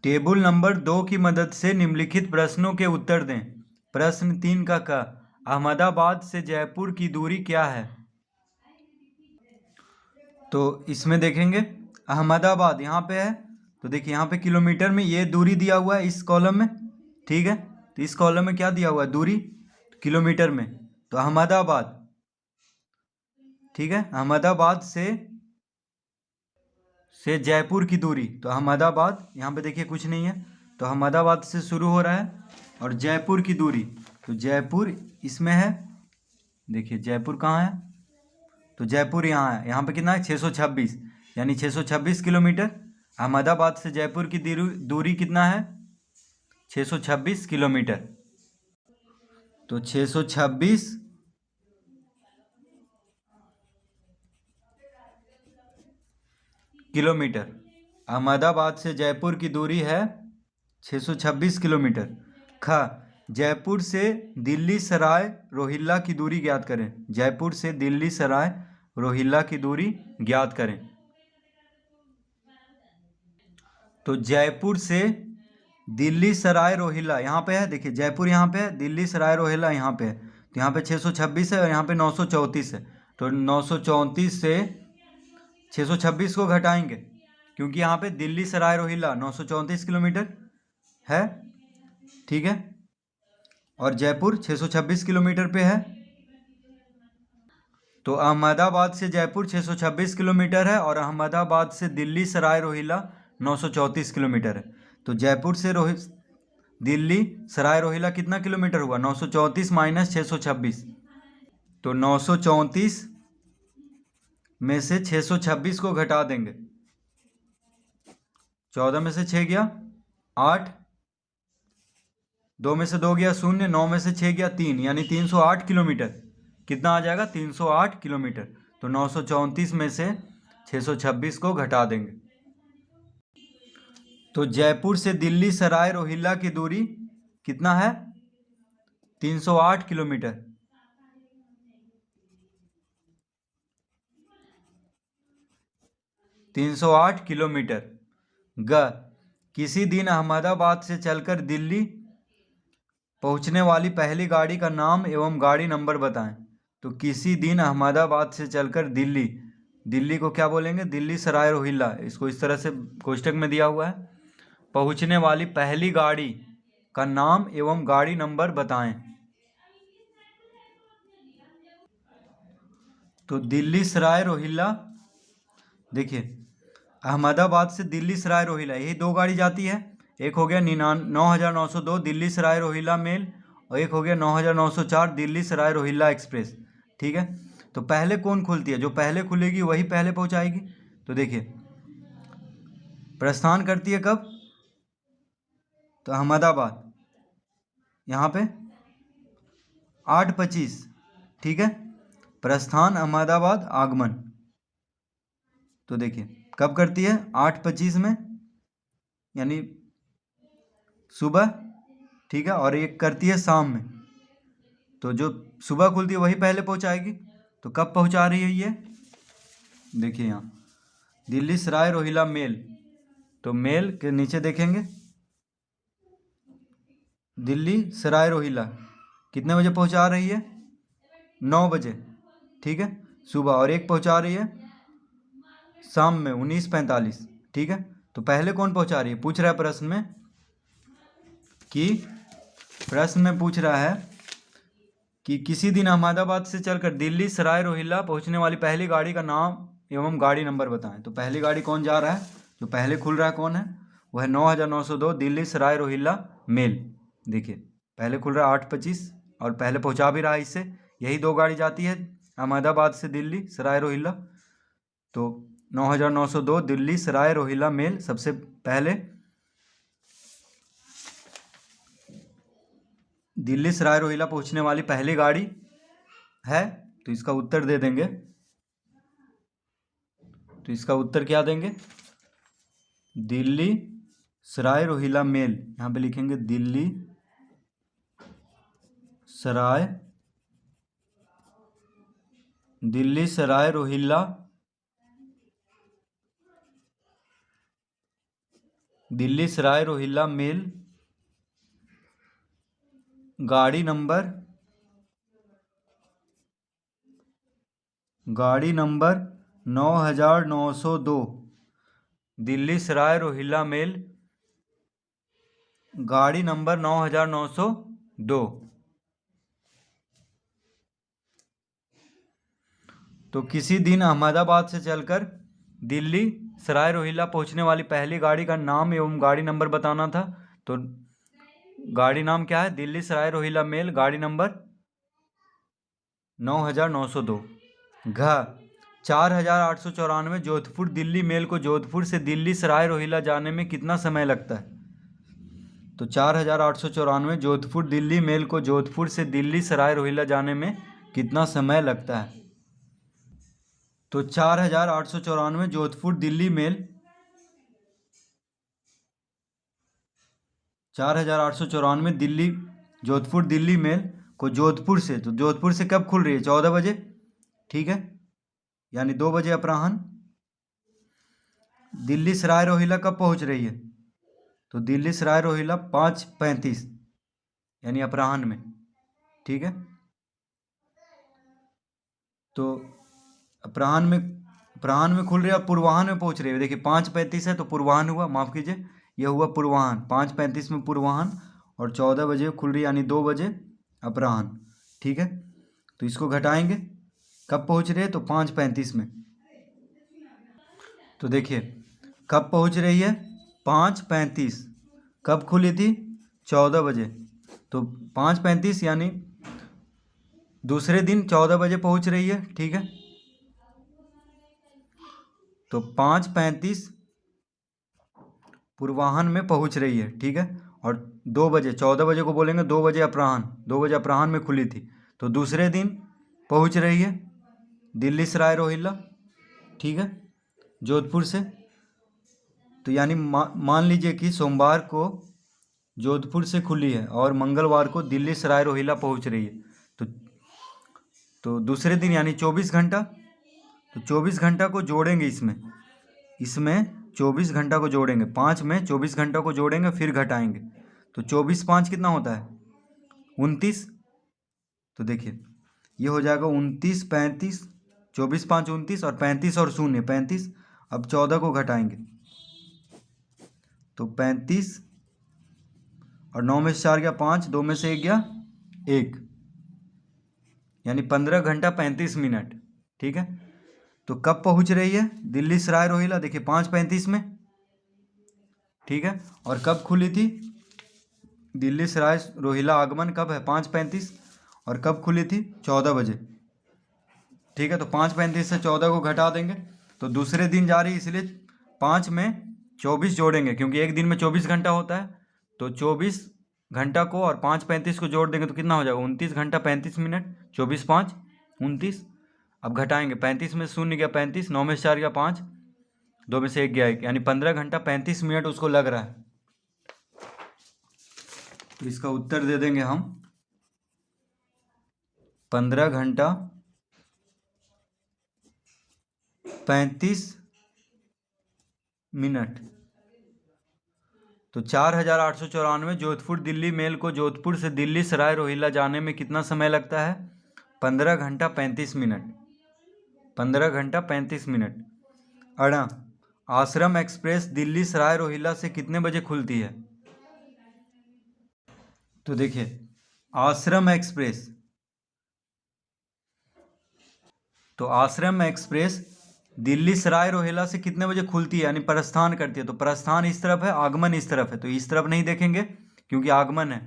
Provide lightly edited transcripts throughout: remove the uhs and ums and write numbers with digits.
Table number 2 की मदद से निम्नलिखित प्रश्नों के उत्तर दें। प्रश्न 3 का क, अहमदाबाद से जयपुर की दूरी क्या है? तो इसमें देखेंगे अहमदाबाद यहाँ पे है, तो देखिए यहाँ पे किलोमीटर में ये दूरी दिया हुआ है इस कॉलम में, ठीक है। तो इस कॉलम में क्या दिया हुआ है? दूरी किलोमीटर में। तो अहमदाबाद, ठीक है, अहमदाबाद से जयपुर की दूरी, तो अहमदाबाद यहाँ पे देखिए कुछ नहीं है, तो अहमदाबाद से शुरू हो रहा है। और जयपुर की दूरी, तो जयपुर इसमें है, देखिए जयपुर कहाँ है? तो जयपुर यहाँ है, यहाँ पे कितना है? 626, यानी 626 किलोमीटर। अहमदाबाद से जयपुर की दूरी कितना है? 626 किलोमीटर। तो 626 किलोमीटर। अहमदाबाद से जयपुर की दूरी है 626 किलोमीटर। ख, जयपुर से दिल्ली सराय रोहिल्ला की दूरी ज्ञात करें। जयपुर से दिल्ली सराय रोहिल्ला की दूरी ज्ञात करें। तो जयपुर से दिल्ली सराय रोहिल्ला यहाँ पे है, देखिए जयपुर यहाँ पे है, दिल्ली सराय रोहिल्ला यहाँ पे है, तो यहाँ पे 626 है और यहाँ पे 934 है। तो 934 से 626 को घटाएंगे, क्योंकि यहाँ पे दिल्ली सराय रोहिल्ला 934 किलोमीटर है, ठीक है, और जयपुर 626 किलोमीटर पे है। तो अहमदाबाद से जयपुर 626 किलोमीटर है और अहमदाबाद से दिल्ली सराय रोहिल्ला 934 किलोमीटर है। तो जयपुर से दिल्ली सराय रोहिल्ला कितना किलोमीटर हुआ? 934 माइनस 626, तो 934 में से 626 को घटा देंगे। 14 में से 6 गया 8, 2 में से 2 गया 0, 9 में से 6 गया 3, यानी 308 किलोमीटर। कितना आ जाएगा? 308 किलोमीटर। तो 934 में से 626 को घटा देंगे। तो जयपुर से दिल्ली सराय रोहिल्ला की दूरी कितना है? 308 किलोमीटर। ग, किसी दिन अहमदाबाद से चलकर दिल्ली पहुंचने वाली पहली गाड़ी का नाम एवं गाड़ी नंबर बताएं। तो किसी दिन अहमदाबाद से चलकर दिल्ली को क्या बोलेंगे? दिल्ली सराय रोहिल्ला, इसको इस तरह से कोष्टक में दिया हुआ है। पहुंचने वाली पहली गाड़ी का नाम एवं गाड़ी नंबर बताएं। तो दिल्ली सराय रोहिल्ला, देखिए अहमदाबाद से दिल्ली सराय रोहिल्ला यही 2 गाड़ी जाती है। एक हो गया 9902 दिल्ली सराय रोहिल्ला मेल, और एक हो गया 9904 दिल्ली सराय रोहिल्ला एक्सप्रेस, ठीक है। तो पहले कौन खुलती है? जो पहले खुलेगी वही पहले पहुंचाएगी। तो देखिए प्रस्थान करती है कब? तो अहमदाबाद यहाँ पे 8:25, ठीक है, प्रस्थान अहमदाबाद आगमन। तो देखिए कब करती है? 8:25 में, यानी सुबह, ठीक है, और एक करती है शाम में। तो जो सुबह खुलती है वही पहले पहुंचाएगी। तो कब पहुंचा रही है ये? देखिए यहाँ दिल्ली सराय रोहिल्ला मेल, तो मेल के नीचे देखेंगे दिल्ली सराय रोहिल्ला कितने बजे पहुंचा रही है? 9 बजे, ठीक है, सुबह। और एक पहुंचा रही है शाम में 19:45, ठीक है। तो पहले कौन पहुंचा रही है? पूछ रहा है प्रश्न में पूछ रहा है कि किसी दिन अहमदाबाद से चलकर दिल्ली सराय रोहिल्ला पहुंचने वाली पहली गाड़ी का नाम एवं गाड़ी नंबर बताएं। तो पहली गाड़ी कौन जा रहा है? जो पहले खुल रहा है कौन है? वो है 9902 दिल्ली सराय रोहिल्ला मेल। देखिए पहले खुल रहा है 8:25 और पहले पहुंचा भी रहा है इससे। यही 2 गाड़ी जाती है अहमदाबाद से दिल्ली सराय रोहिल्ला। तो 9902 दिल्ली सराय रोहिल्ला मेल सबसे पहले दिल्ली सराय रोहिल्ला पहुंचने वाली पहली गाड़ी है। तो इसका उत्तर दे देंगे। तो इसका उत्तर क्या देंगे? दिल्ली सराय रोहिल्ला मेल, यहाँ पे लिखेंगे दिल्ली सराय रोहिल्ला दिल्ली सराय रोहिल्ला मेल गाड़ी नंबर 9902। दिल्ली सराय रोहिल्ला मेल गाड़ी नंबर 9902। तो किसी दिन अहमदाबाद से चलकर दिल्ली सराय रोहिल्ला पहुंचने वाली पहली गाड़ी का नाम एवं गाड़ी नंबर बताना था। तो गाड़ी नाम क्या है? दिल्ली सराय रोहिल्ला मेल गाड़ी नंबर 9902। घ 4894 जोधपुर दिल्ली मेल को जोधपुर से दिल्ली सराय रोहिल्ला जाने में कितना समय लगता है? तो 4894 जोधपुर दिल्ली मेल को जोधपुर से दिल्ली सराय रोहिल्ला जाने में कितना समय लगता है? तो 4894 जोधपुर दिल्ली मेल 4894 दिल्ली जोधपुर दिल्ली मेल को जोधपुर से, तो जोधपुर से कब खुल रही है? 14 बजे, ठीक है, यानी 2 बजे अपराह्न। दिल्ली सराय रोहिल्ला कब पहुंच रही है? तो दिल्ली सराय रोहिल्ला 5:35 यानी अपराह्न में, ठीक है। तो अपराह्न में खुल रही है और पूर्वाह्न में पहुंच रही है। देखिए 5:35 है तो पूर्वाह्न हुआ, माफ़ कीजिए, यह हुआ पूर्वाह्न। 5:35 में पूर्वाह्न और 14 बजे खुल रही है यानी 2 बजे अपराह्न, ठीक है। तो इसको घटाएंगे, कब पहुंच रही है? तो 5:35 में। तो देखिए कब पहुंच रही है? 5:35। कब खुली थी? 14 बजे। तो 5:35 यानी दूसरे दिन 14 बजे पहुंच रही है, ठीक है। तो 5:35 पूर्वाह्न में पहुंच रही है, ठीक है। और 2 बजे, 14 बजे को बोलेंगे 2 बजे अपराह्न, 2 बजे अपराह्न में खुली थी। तो दूसरे दिन पहुंच रही है दिल्ली सराय रोहिल्ला, ठीक है, जोधपुर से। तो यानी मान लीजिए कि सोमवार को जोधपुर से खुली है और मंगलवार को दिल्ली सराय रोहिल्ला पहुंच रही है। तो दूसरे दिन यानी 24 घंटा। तो 24 घंटा को जोड़ेंगे इसमें 24 घंटा को जोड़ेंगे, 5 में 24 घंटा को जोड़ेंगे फिर घटाएंगे। तो 24×5 कितना होता है? 29। तो देखिए ये हो जाएगा 29, 35, 24×5 29 और 35 और 0 35। अब 14 को घटाएंगे तो 35 और 9 में से 4 गया 5, 2 में से 1 गया 1, यानी 15 घंटा 35 मिनट, ठीक है। तो कब पहुंच रही है दिल्ली सराय रोहिल्ला? देखिए 5:35 में, ठीक है। और कब खुली थी दिल्ली सराय रोहिल्ला? आगमन कब है? 5:35। और कब खुली थी? 14 बजे, ठीक है। तो 5:35 से 14 को घटा देंगे तो दूसरे दिन जा रही, इसलिए 5 में 24 जोड़ेंगे क्योंकि एक दिन में 24 घंटा होता है। तो 24 घंटा को और 5:35 को जोड़ देंगे तो कितना हो जाएगा? 29 घंटा 35 मिनट। 24×5 29। अब घटाएंगे, 35 में 0 गया 35, 9 में से 4 गया 5, 2 में से 1 गया 1, यानी 15 घंटा 35 मिनट उसको लग रहा है। तो इसका उत्तर दे देंगे हम 15 घंटा 35 मिनट। तो 4894 जोधपुर दिल्ली मेल को जोधपुर से दिल्ली सराय रोहिल्ला जाने में कितना समय लगता है? 15 घंटा 35 मिनट। 15 घंटा 35 मिनट। अड़ा आश्रम एक्सप्रेस दिल्ली सराय रोहिल्ला से कितने बजे खुलती है? तो देखिए आश्रम एक्सप्रेस, तो आश्रम एक्सप्रेस दिल्ली सराय रोहिल्ला से कितने बजे खुलती है यानी प्रस्थान करती है? तो प्रस्थान इस तरफ है, आगमन इस तरफ है, तो इस तरफ नहीं देखेंगे क्योंकि आगमन है।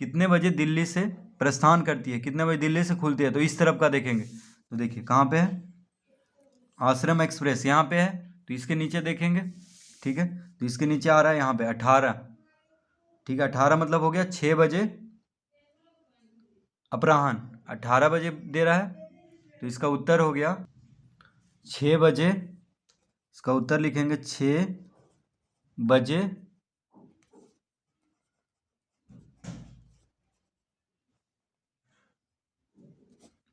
कितने बजे दिल्ली से प्रस्थान करती है, कितने बजे दिल्ली से खुलती है, तो इस तरफ का देखेंगे। तो देखिए कहाँ पे है आश्रम एक्सप्रेस? यहाँ पे है, तो इसके नीचे देखेंगे, ठीक है। तो इसके नीचे आ रहा है यहाँ पे 18, ठीक है। 18 मतलब हो गया 6 बजे अपराह्न, 18 बजे दे रहा है। तो इसका उत्तर हो गया 6 बजे। इसका उत्तर लिखेंगे 6 बजे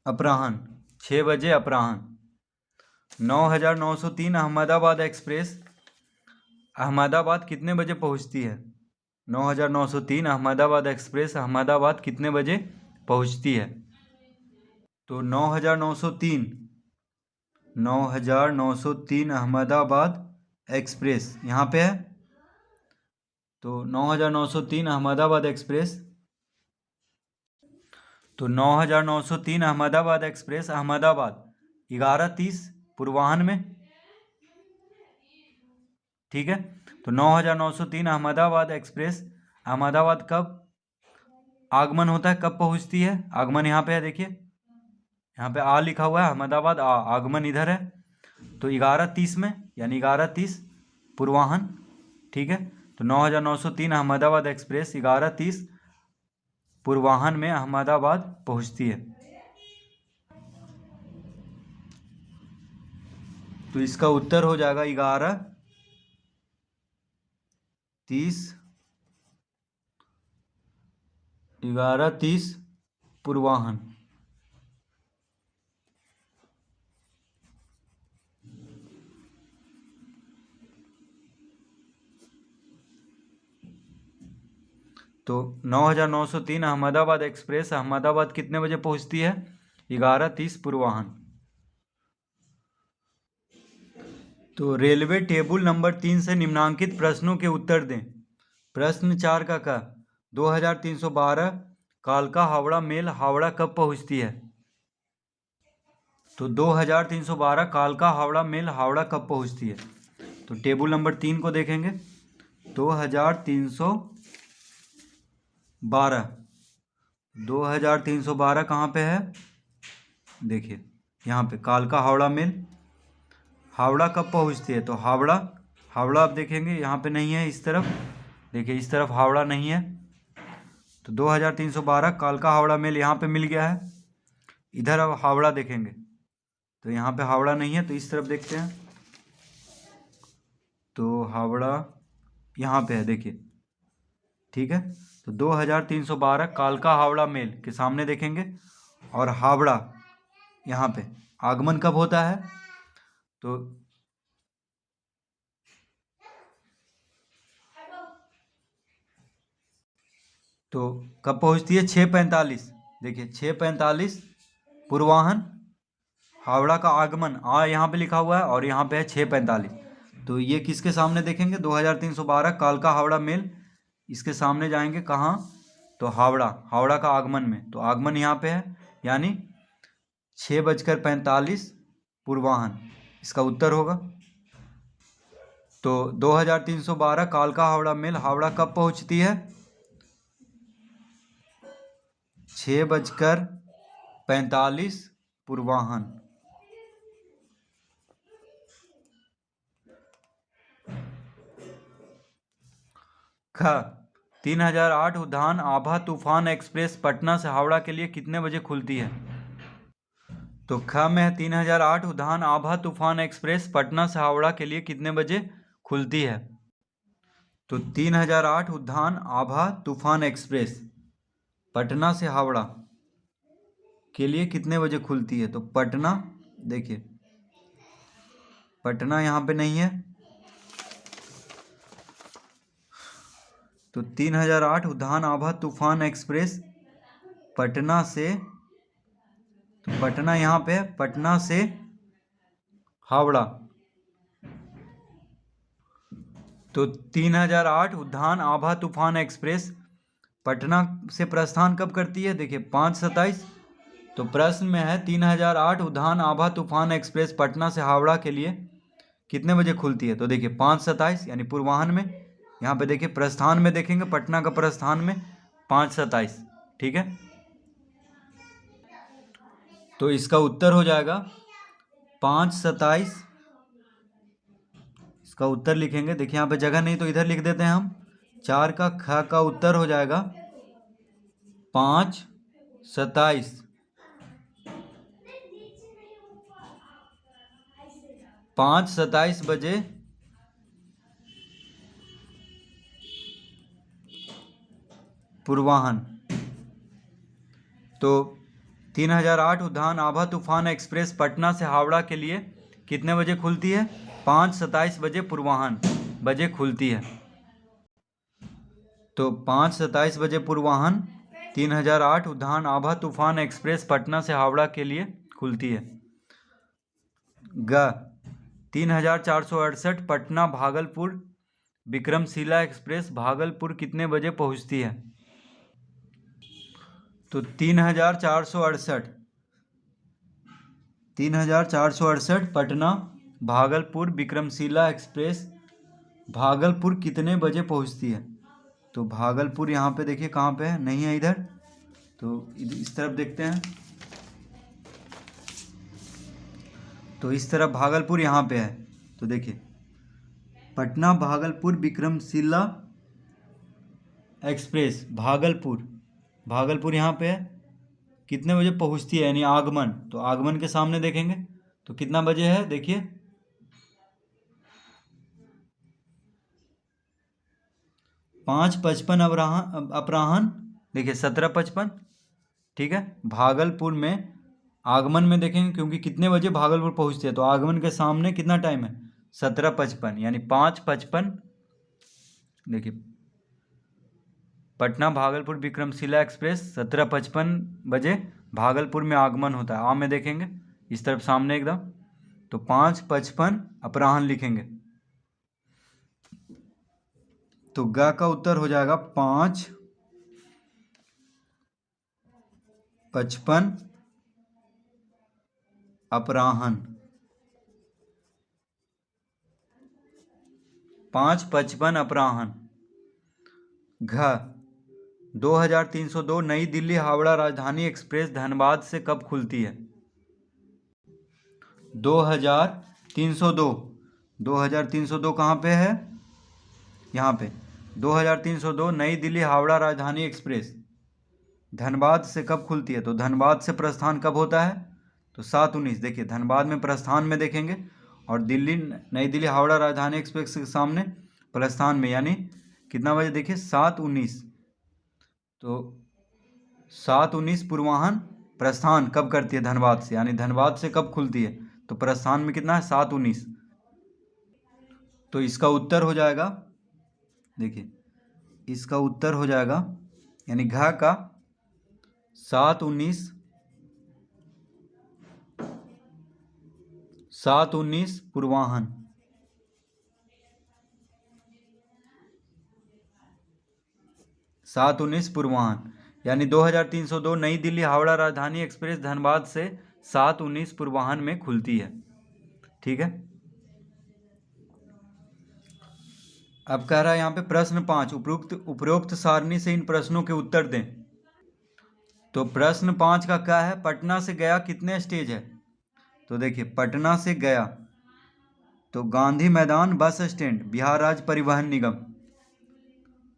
अपराह्न, 6 बजे अपराह्न। 9903 अहमदाबाद एक्सप्रेस अहमदाबाद कितने बजे पहुंचती है? 9903 अहमदाबाद एक्सप्रेस अहमदाबाद कितने बजे पहुंचती है? तो 9903 अहमदाबाद एक्सप्रेस यहाँ पे है। तो 9903 अहमदाबाद एक्सप्रेस, तो 9903 अहमदाबाद एक्सप्रेस अहमदाबाद 11:30 पूर्वाह्न में, ठीक है। तो 9903 अहमदाबाद एक्सप्रेस अहमदाबाद कब आगमन होता है, कब पहुंचती है? आगमन यहाँ पे है, देखिए यहाँ पे आ लिखा हुआ है, अहमदाबाद आगमन इधर है। तो 11:30 में, यानी 11:30 पूर्वाह्न, ठीक है। तो 9903 अहमदाबाद एक्सप्रेस 11:30 पूर्वाह्न में अहमदाबाद पहुंचती है। तो इसका उत्तर हो जाएगा 11:30 पूर्वाह्न। तो 9903 अहमदाबाद एक्सप्रेस अहमदाबाद कितने बजे पहुंचती है? 11:30 पूर्वाह्न। तो रेलवे टेबल नंबर 3 से निम्नांकित प्रश्नों के उत्तर दें। प्रश्न 4 का 2312 कालका हावड़ा मेल हावड़ा कब पहुंचती है? तो 2312 कालका हावड़ा मेल हावड़ा कब पहुंचती है? तो टेबल नंबर 3 को देखेंगे। 2312 कहाँ पे है? देखिए यहाँ पे कालका हावड़ा मेल हावड़ा कब पहुंचती है? तो हावड़ा आप देखेंगे यहाँ पे नहीं है, इस तरफ देखिए, इस तरफ हावड़ा नहीं है। तो 2312 कालका हावड़ा मेल यहाँ पे मिल गया है। इधर अब हावड़ा देखेंगे तो यहाँ पे हावड़ा नहीं है, तो इस तरफ देखते हैं। तो हावड़ा यहाँ पे है, देखिए, ठीक है। तो 2312 कालका हावड़ा मेल के सामने देखेंगे, और हावड़ा यहाँ पे आगमन कब होता है? तो कब पहुँचती है? 6:45, देखिए 6:45 पूर्वाह्न हावड़ा का आगमन यहाँ पे लिखा हुआ है, और यहाँ पे है 6:45। तो ये किसके सामने देखेंगे? 2312 कालका हावड़ा मेल, इसके सामने जाएंगे कहाँ? तो हावड़ा का आगमन में। तो आगमन यहाँ पे है, यानी 6:45 पूर्वाह्न इसका उत्तर होगा। तो 2312 कालका हावड़ा मेल हावड़ा कब पहुँचती है? 6:45 पूर्वाह्न। ख 3008 उद्यान आभा तूफान एक्सप्रेस पटना से हावड़ा के लिए कितने बजे खुलती है? तो ख में है 3008 उद्यान आभा तूफान एक्सप्रेस पटना से हावड़ा के लिए कितने बजे खुलती है? तो 3008 उद्यान आभा तूफान एक्सप्रेस पटना से हावड़ा के लिए कितने बजे खुलती है? तो पटना, देखिए पटना यहाँ पे नहीं है। तो 3008 उद्यान आभा तूफान एक्सप्रेस पटना से, तो पटना यहाँ पे है, पटना से हावड़ा। तो 3008 उद्यान आभा तूफान एक्सप्रेस पटना से प्रस्थान कब करती है? देखिए 5:27। तो प्रश्न में है 3008 उद्यान आभा तूफान एक्सप्रेस पटना से हावड़ा के लिए कितने बजे खुलती है? तो देखिए 5:27 यानी पूर्वाह्न में। यहाँ पे देखिए प्रस्थान में देखेंगे, पटना का प्रस्थान में 5:27, ठीक है। तो इसका उत्तर हो जाएगा 5:27। इसका उत्तर लिखेंगे, देखिए यहाँ पे जगह नहीं तो इधर लिख देते हैं हम। 4 का ख का उत्तर हो जाएगा 5:27। 5:27 बजे पूर्वाह्न। तो 3008 उद्यान आभा तूफान एक्सप्रेस पटना से हावड़ा के लिए कितने बजे खुलती है? 5:27 बजे पूर्वाह्न। बजे खुलती है? तो 5:27 बजे पूर्वाह्न 3008 उद्यान आभा तूफान एक्सप्रेस पटना से हावड़ा के लिए खुलती है। ग 3468 पटना भागलपुर विक्रमशिला एक्सप्रेस भागलपुर कितने बजे पहुंचती है? तो 3468 पटना भागलपुर विक्रमशिला एक्सप्रेस भागलपुर कितने बजे पहुंचती है? तो भागलपुर यहाँ पे देखिए कहाँ पे है, नहीं है इधर, तो इस तरफ देखते हैं। तो इस तरफ भागलपुर यहाँ पे है, तो देखिए पटना भागलपुर विक्रमशिला एक्सप्रेस भागलपुर यहाँ पे है, कितने बजे पहुँचती है यानी आगमन, तो आगमन के सामने देखेंगे तो कितना बजे है, देखिए 5:55 अपराह्न, देखिए 17:55, ठीक है। भागलपुर में आगमन में देखेंगे क्योंकि कितने बजे भागलपुर पहुंचते हैं, तो आगमन के सामने कितना टाइम है, 17:55 यानी 5:55। देखिए पटना भागलपुर विक्रमशिला एक्सप्रेस 17:55 बजे भागलपुर में आगमन होता है। में देखेंगे इस तरफ सामने एकदम, तो 5:55 अपराह्न लिखेंगे। तो ग का उत्तर हो जाएगा 5:55 अपराह्न। 5:55 अपराह्न। घ 2302 नई दिल्ली हावड़ा राजधानी एक्सप्रेस धनबाद से कब खुलती है? 2302 कहाँ पे है, यहाँ पे 2302 नई दिल्ली हावड़ा राजधानी एक्सप्रेस धनबाद से कब खुलती है? तो धनबाद से प्रस्थान कब होता है, तो 7:19। देखिए धनबाद में प्रस्थान में देखेंगे और नई दिल्ली हावड़ा राजधानी एक्सप्रेस के सामने प्रस्थान में यानी कितना बजे, देखिए 7:19। तो 7:19 पूर्वाह्न प्रस्थान कब करती है धनबाद से, यानी धनबाद से कब खुलती है, तो प्रस्थान में कितना है 7:19। तो इसका उत्तर हो जाएगा, देखिए इसका उत्तर हो जाएगा यानी घ का 7:19 पूर्वाह्न। 7:19 पूर्वाह्न यानी 2302 नई दिल्ली हावड़ा राजधानी एक्सप्रेस धनबाद से 7:19 पूर्वाह्न में खुलती है, ठीक है। अब कह रहा है यहाँ पे प्रश्न 5 उपरोक्त सारणी से इन प्रश्नों के उत्तर दें। तो प्रश्न 5 का क्या है, पटना से गया कितने स्टेज है? तो देखिए पटना से गया तो गांधी मैदान बस स्टैंड बिहार राज्य परिवहन निगम,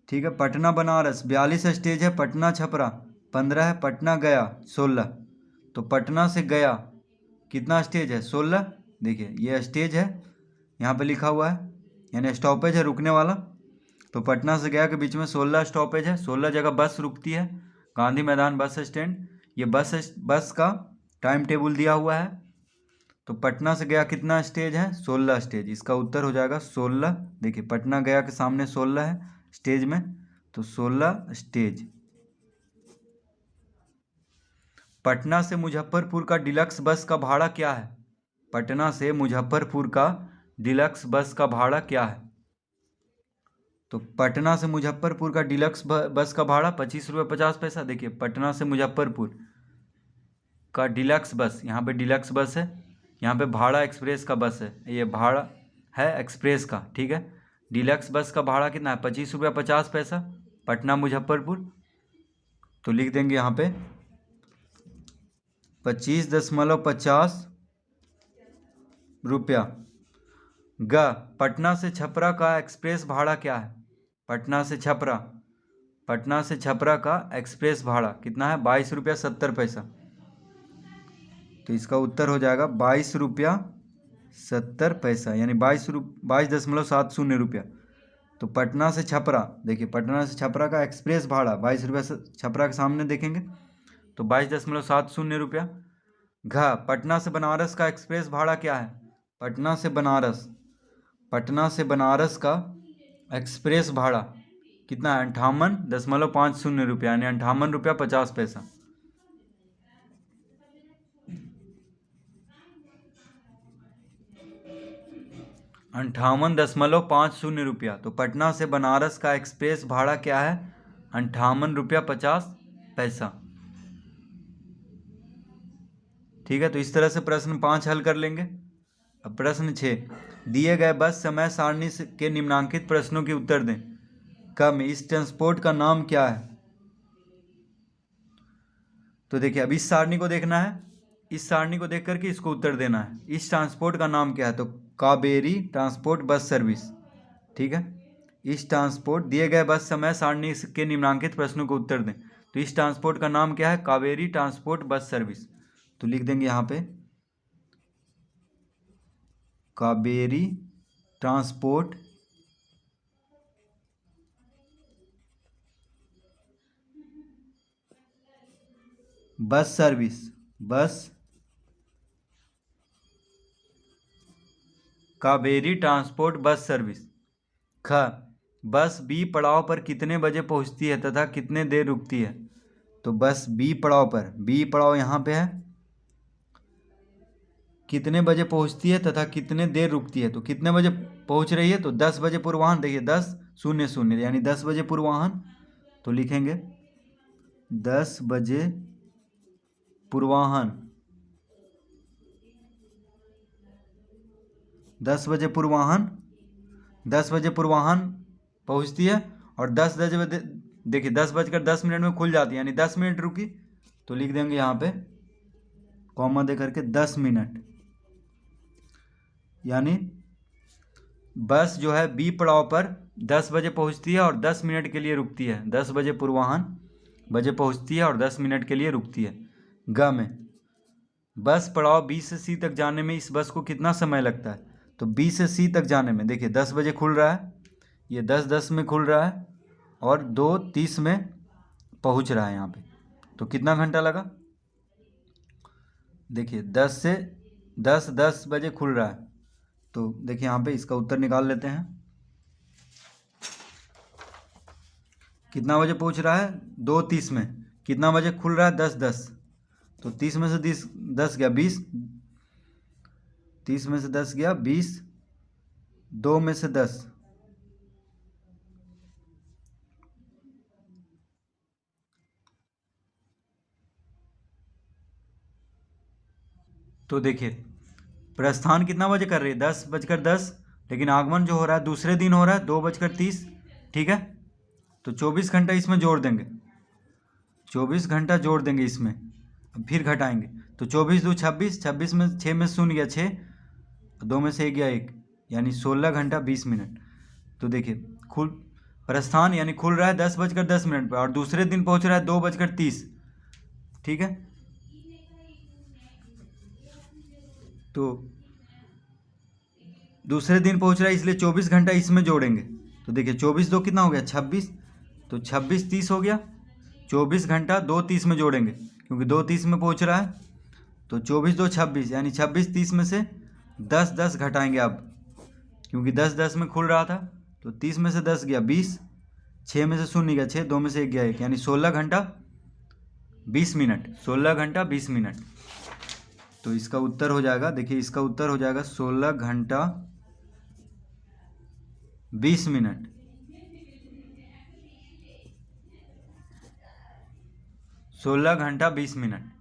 ठीक है। पटना बनारस 42 स्टेज है, पटना छपरा 15 है, पटना गया 16। तो पटना से गया कितना स्टेज है, 16। देखिए ये स्टेज है यहाँ पे लिखा हुआ है यानी स्टॉपेज है रुकने वाला। तो पटना से गया के बीच में 16 स्टॉपेज है, 16 जगह बस रुकती है। गांधी मैदान बस स्टैंड, ये बस का टाइम टेबल दिया हुआ है। तो पटना से गया कितना स्टेज है, 16 स्टेज, इसका उत्तर हो जाएगा 16। देखिए पटना गया के सामने 16 है स्टेज में, तो 16 स्टेज। पटना से मुजफ्फरपुर का डिलक्स बस का भाड़ा क्या है? पटना से मुजफ्फरपुर का डिलक्स बस का भाड़ा क्या है? तो पटना से मुजफ्फरपुर का डिलक्स बस का भाड़ा 25 रुपये 50 पैसा। देखिए पटना से मुजफ्फरपुर का डिलक्स बस, यहाँ पे डिलक्स बस है, यहाँ पे भाड़ा एक्सप्रेस का बस है, ये भाड़ा है एक्सप्रेस का, ठीक है। डिलक्स बस का भाड़ा कितना है, 25 रुपये 50 पैसा पटना मुजफ्फरपुर। तो लिख देंगे यहाँ पे 25.50 रुपया। ग पटना से छपरा का एक्सप्रेस भाड़ा क्या है? पटना से छपरा का एक्सप्रेस भाड़ा कितना है, 22 रुपया 70 पैसा। तो इसका उत्तर हो जाएगा 22 रुपया 70 पैसा यानी 22.70 रुपया। तो पटना से छपरा, देखिए पटना से छपरा का एक्सप्रेस भाड़ा 22 रुपया, छपरा के सामने देखेंगे तो 22.70 रुपया। घ पटना से बनारस का एक्सप्रेस भाड़ा क्या है? पटना से बनारस पटना से बनारस का एक्सप्रेस भाड़ा कितना है? 58.50 रुपया, यानी 58 रुपया 50 पैसा। ₹58.50। तो पटना से बनारस का एक्सप्रेस भाड़ा क्या है? 58 रुपया 50 पैसा। ठीक है, तो इस तरह से प्रश्न 5 हल कर लेंगे। अब प्रश्न 6, दिए गए बस समय सारणी के निम्नलिखित प्रश्नों के उत्तर दें। कम इस ट्रांसपोर्ट का नाम क्या है? तो देखिए, अब इस सारणी को देखना है, इस सारणी को देख करके इसको उत्तर देना है। इस ट्रांसपोर्ट का नाम क्या है? तो कावेरी ट्रांसपोर्ट बस सर्विस। ठीक है, इस ट्रांसपोर्ट दिए गए बस समय सारणी के निम्नलिखित प्रश्नों को उत्तर दें। तो इस ट्रांसपोर्ट का नाम क्या है? Kaveri transport bus service. तो लिख देंगे यहाँ पे कावेरी ट्रांसपोर्ट बस सर्विस। बस कावेरी ट्रांसपोर्ट बस सर्विस। ख, बस बी पड़ाव पर कितने बजे पहुंचती है तथा कितने देर रुकती है? तो बस बी पड़ाव पर, बी पड़ाव यहाँ पे है, कितने बजे पहुंचती है तथा कितने देर रुकती है? तो कितने बजे पहुंच रही है? तो 10 बजे पूर्वाह्न। देखिए 10:00 यानी 10 बजे पूर्वाह्न। तो लिखेंगे 10 बजे पूर्वाह्न। 10 बजे पूर्वाह्न, 10 बजे पूर्वाह्न पहुंचती है और 10 बजे, देखिए 10:10 में खुल जाती है, यानी 10 मिनट रुकी। तो लिख देंगे यहाँ पे कॉमा दे करके 10 मिनट, यानी बस जो है बी पड़ाव पर 10 बजे पहुंचती है और 10 मिनट के लिए रुकती है। 10 बजे पूर्वाह्न बजे पहुंचती है और 10 मिनट के लिए रुकती है। ग में, बस पड़ाव बी से सी तक जाने में इस बस को कितना समय लगता है? तो बी से सी तक जाने में, देखिए 10 बजे खुल रहा है, ये 10:10 में खुल रहा है और 2:30 में पहुंच रहा है यहाँ पे। तो कितना घंटा लगा? देखिए 10 बजे खुल रहा है, तो देखिए यहाँ पे इसका उत्तर निकाल लेते हैं। कितना बजे पहुंच रहा है? 2:30 में। कितना बजे खुल रहा है? 10:10। तो 30 में से 10 गया 20, 30 में से 10 गया 20, 2 में से 10, तो देखिए प्रस्थान कितना बजे कर रही है? 10:10, लेकिन आगमन जो हो रहा है दूसरे दिन हो रहा है 2:30। ठीक है, तो 24 घंटा इसमें जोड़ देंगे, 24 घंटा जोड़ देंगे इसमें, अब फिर घटाएंगे। तो 24×2 26, 26 में 6 में 0 गया 6, 2 में से 1 गया 1, यानी 16 घंटा 20 मिनट। तो देखिए प्रस्थान यानी खुल रहा है 10:10 पर और दूसरे दिन पहुंच रहा है 2:30। ठीक है, तो दूसरे दिन पहुंच रहा है इसलिए 24 घंटा इसमें जोड़ेंगे। तो देखिए 24×2 कितना हो गया? 26, तो 26:30 हो गया। 24 घंटा 2:30 में जोड़ेंगे क्योंकि 2:30 में पहुंच रहा है, तो 24×2 26, यानी 26:30 में से 10 घटाएंगे अब, क्योंकि 10 में खुल रहा था। तो 30 में से 10 गया 20, 6 में से 0 गया 6, 2 में से 1 गया 1, यानी 16 घंटा 20 मिनट, 16 घंटा 20 मिनट। तो इसका उत्तर हो जाएगा, देखिए इसका उत्तर हो जाएगा 16 घंटा 20 मिनट। 16 घंटा 20 मिनट।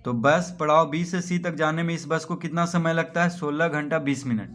तो बस पड़ाव बी से सी तक जाने में इस बस को कितना समय लगता है? 16 घंटा 20 मिनट।